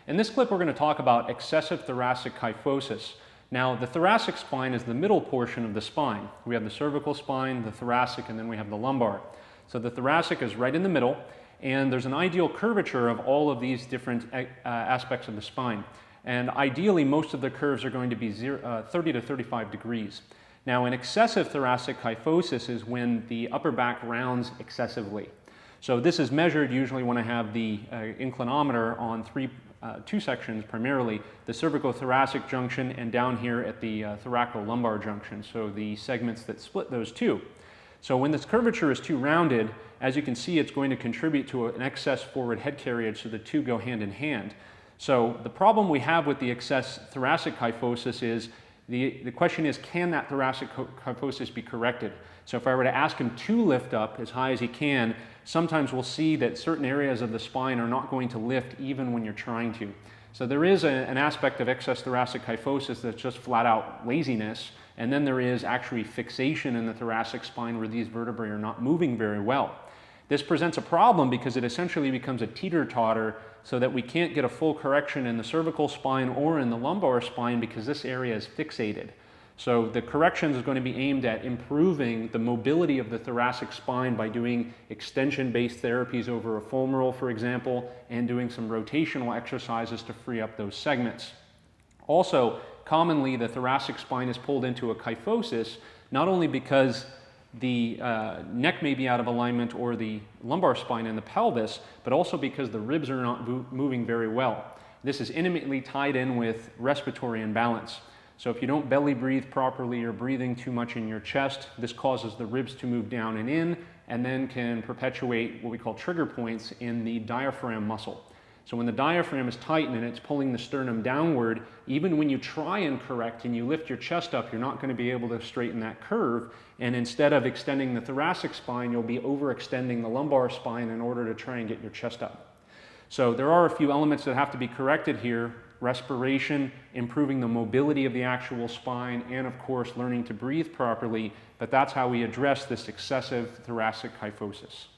In this clip, we're going to talk about excessive thoracic kyphosis. Now, the thoracic spine is the middle portion of the spine. We have the cervical spine, the thoracic, and then we have the lumbar. So the thoracic is right in the middle, and there's an ideal curvature of all of these different aspects of the spine. And ideally, most of the curves are going to be 30 to 35 degrees. Now, an excessive thoracic kyphosis is when the upper back rounds excessively. So this is measured usually when I have the inclinometer on two sections, primarily the cervico-thoracic junction and down here at the thoracolumbar junction, so the segments that split those two. So when this curvature is too rounded, as you can see, it's going to contribute to an excess forward head carriage, so the two go hand in hand. So the problem we have with the excess thoracic kyphosis is the question is, can that thoracic kyphosis be corrected? So if I were to ask him to lift up as high as he can, sometimes we'll see that certain areas of the spine are not going to lift even when you're trying to. So there is an aspect of excess thoracic kyphosis that's just flat out laziness, and then there is actually fixation in the thoracic spine where these vertebrae are not moving very well. This presents a problem because it essentially becomes a teeter-totter so that we can't get a full correction in the cervical spine or in the lumbar spine because this area is fixated. So the correction is going to be aimed at improving the mobility of the thoracic spine by doing extension-based therapies over a femoral, for example, and doing some rotational exercises to free up those segments. Also, commonly the thoracic spine is pulled into a kyphosis, not only because the neck may be out of alignment or the lumbar spine and the pelvis, but also because the ribs are not moving very well. This is intimately tied in with respiratory imbalance. So if you don't belly breathe properly or breathing too much in your chest, this causes the ribs to move down and in, and then can perpetuate what we call trigger points in the diaphragm muscle. So when the diaphragm is tightened and it's pulling the sternum downward, even when you try and correct and you lift your chest up, you're not going to be able to straighten that curve. And instead of extending the thoracic spine, you'll be overextending the lumbar spine in order to try and get your chest up. So there are a few elements that have to be corrected here: respiration, improving the mobility of the actual spine, and of course learning to breathe properly. But that's how we address this excessive thoracic kyphosis.